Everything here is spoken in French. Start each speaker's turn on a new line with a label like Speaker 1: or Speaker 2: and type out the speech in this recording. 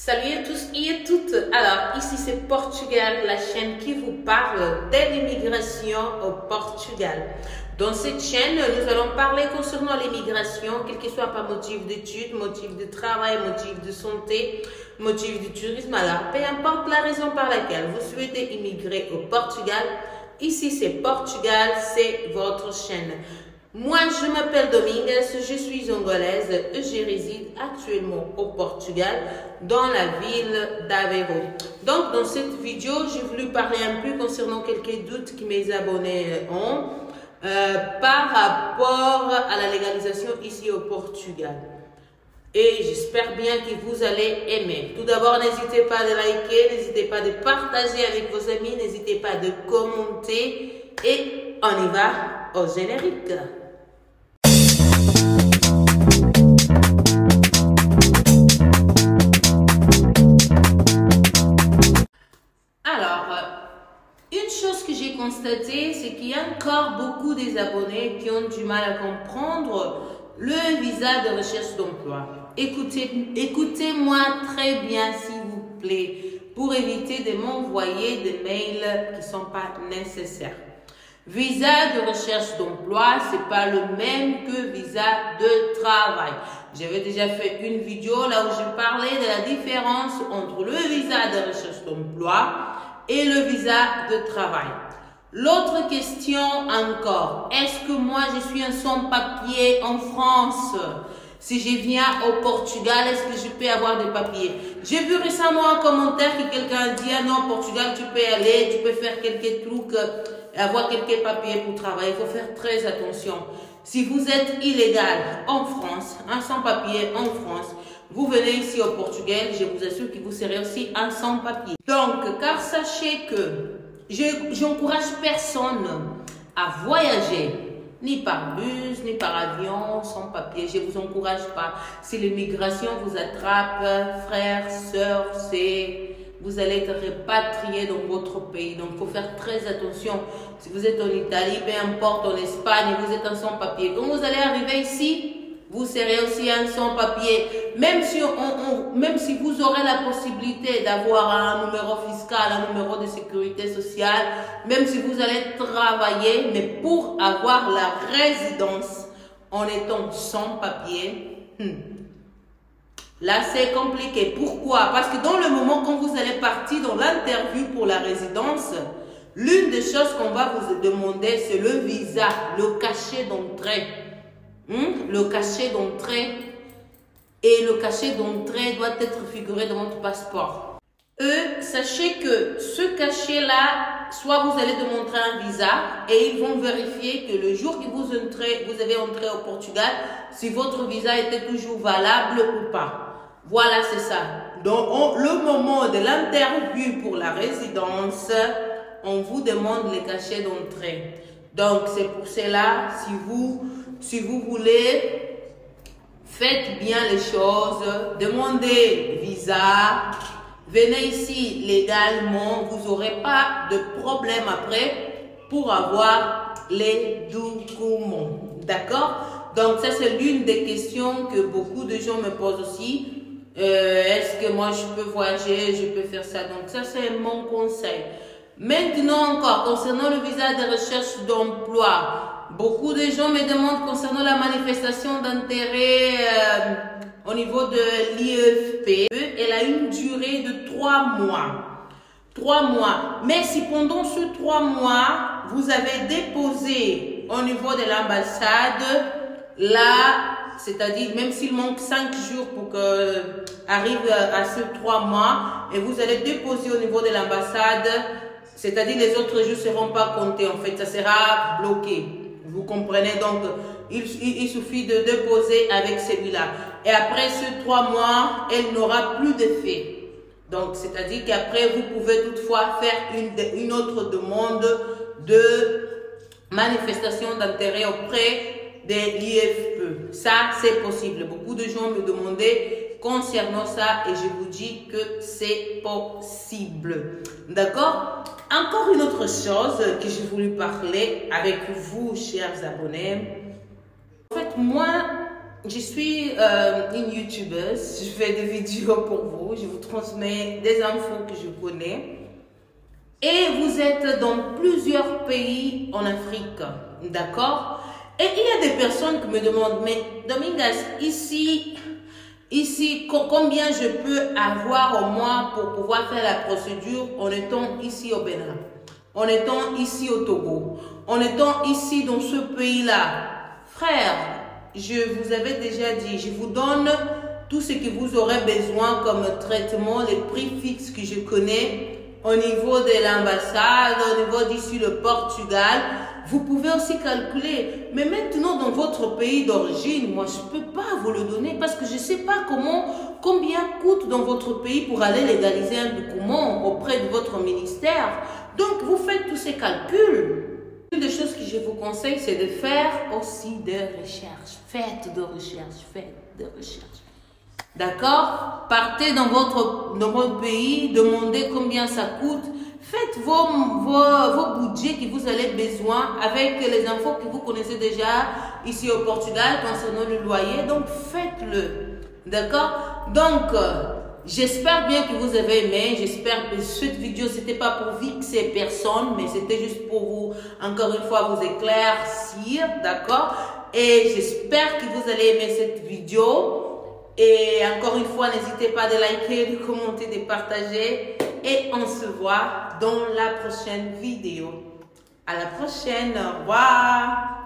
Speaker 1: Salut à tous et à toutes. Alors, ici c'est Portugal, la chaîne qui vous parle de l'immigration au Portugal. Dans cette chaîne, nous allons parler concernant l'immigration, quel que soit par motif d'études, motif de travail, motif de santé, motif de tourisme. Alors, peu importe la raison par laquelle vous souhaitez immigrer au Portugal, ici c'est Portugal, c'est votre chaîne. Moi, je m'appelle Domingues, je suis angolaise et je réside actuellement au Portugal, dans la ville d'Aveiro. Donc, dans cette vidéo, j'ai voulu parler un peu concernant quelques doutes que mes abonnés ont par rapport à la légalisation ici au Portugal. Et j'espère bien que vous allez aimer. Tout d'abord, n'hésitez pas à liker, n'hésitez pas de partager avec vos amis, n'hésitez pas de commenter et on y va au générique. Une chose que j'ai constatée, c'est qu'il y a encore beaucoup des abonnés qui ont du mal à comprendre le visa de recherche d'emploi. Écoutez-moi très bien, s'il vous plaît, pour éviter de m'envoyer des mails qui ne sont pas nécessaires. Visa de recherche d'emploi, ce n'est pas le même que visa de travail. J'avais déjà fait une vidéo là où je parlais de la différence entre le visa de recherche d'emploi et le visa de travail. L'autre question encore, est-ce que moi je suis un sans-papier en France? Si je viens au Portugal, est-ce que je peux avoir des papiers? J'ai vu récemment un commentaire que quelqu'un a dit, ah non, au Portugal tu peux aller, tu peux faire quelques trucs, avoir quelques papiers pour travailler. Il faut faire très attention. Si vous êtes illégal en France, un sans-papier en France, vous venez ici au Portugal, je vous assure que vous serez aussi un sans-papier. Donc, car sachez que j'encourage personne à voyager, ni par bus, ni par avion, sans papier. Je ne vous encourage pas. Si l'immigration vous attrape, frères, sœurs, vous allez être répatriés dans votre pays. Donc, il faut faire très attention. Si vous êtes en Italie, peu importe, en Espagne, vous êtes un sans-papier. Quand vous allez arriver ici, vous serez aussi un sans-papier. Même si vous aurez la possibilité d'avoir un numéro fiscal, un numéro de sécurité sociale, même si vous allez travailler, mais pour avoir la résidence en étant sans-papier, là c'est compliqué. Pourquoi? Parce que dans le moment quand vous allez partir dans l'interview pour la résidence, l'une des choses qu'on va vous demander, c'est le visa, le cachet d'entrée. Le cachet d'entrée et le cachet d'entrée doit être figuré dans votre passeport. Sachez que ce cachet-là, soit vous allez démontrer un visa et ils vont vérifier que le jour que vous avez entré au Portugal, si votre visa était toujours valable ou pas. Voilà, c'est ça. Dans le moment de l'interview pour la résidence, on vous demande les cachets d'entrée. Donc, c'est pour cela, si vous voulez, faites bien les choses, demandez visa, venez ici légalement, vous n'aurez pas de problème après pour avoir les documents. D'accord? Donc, ça c'est l'une des questions que beaucoup de gens me posent aussi. Est-ce que moi je peux voyager, je peux faire ça? Donc, ça c'est mon conseil. Maintenant encore, concernant le visa de recherche d'emploi, beaucoup de gens me demandent concernant la manifestation d'intérêt au niveau de l'IFP. Elle a une durée de 3 mois. 3 mois. Mais si pendant ces 3 mois, vous avez déposé au niveau de l'ambassade, là, c'est-à-dire même s'il manque 5 jours pour que arrive à ces 3 mois, et vous allez déposer au niveau de l'ambassade, c'est-à-dire les autres jours ne seront pas comptés, en fait, ça sera bloqué. Vous comprenez? Donc, il suffit de déposer avec celui-là. Et après ces 3 mois, elle n'aura plus d'effet. Donc, c'est-à-dire qu'après, vous pouvez toutefois faire une autre demande de manifestation d'intérêt auprès de l'IFP. Ça, c'est possible. Beaucoup de gens me demandaient concernant ça et je vous dis que c'est possible. D'accord? Encore une autre chose que j'ai voulu parler avec vous, chers abonnés. En fait, moi, je suis une youtubeuse, je fais des vidéos pour vous, je vous transmets des infos que je connais. Et vous êtes dans plusieurs pays en Afrique, d'accord? Et il y a des personnes qui me demandent, mais Domingas, ici, combien je peux avoir au mois pour pouvoir faire la procédure en étant ici au Bénin, en étant ici au Togo, en étant ici dans ce pays-là? Frère, je vous avais déjà dit, je vous donne tout ce que vous aurez besoin comme traitement, les prix fixes que je connais au niveau de l'ambassade, au niveau d'ici le Portugal. Vous pouvez aussi calculer. Mais maintenant, dans votre pays d'origine, moi, je ne peux pas vous le donner parce que je ne sais pas combien coûte dans votre pays pour aller légaliser un document auprès de votre ministère. Donc, vous faites tous ces calculs. Une des choses que je vous conseille, c'est de faire aussi des recherches. Faites de recherches, faites de recherches. D'accord? Partez dans votre pays, demandez combien ça coûte. Faites vos budgets que vous avez besoin avec les infos que vous connaissez déjà ici au Portugal concernant le loyer. Donc, faites-le. D'accord? Donc, j'espère bien que vous avez aimé. J'espère que cette vidéo, c'était pas pour vexer personne, mais c'était juste pour vous, encore une fois, vous éclaircir. D'accord? Et j'espère que vous allez aimer cette vidéo. Et encore une fois, n'hésitez pas de liker, de commenter, de partager. Et on se voit dans la prochaine vidéo. À la prochaine. Au revoir.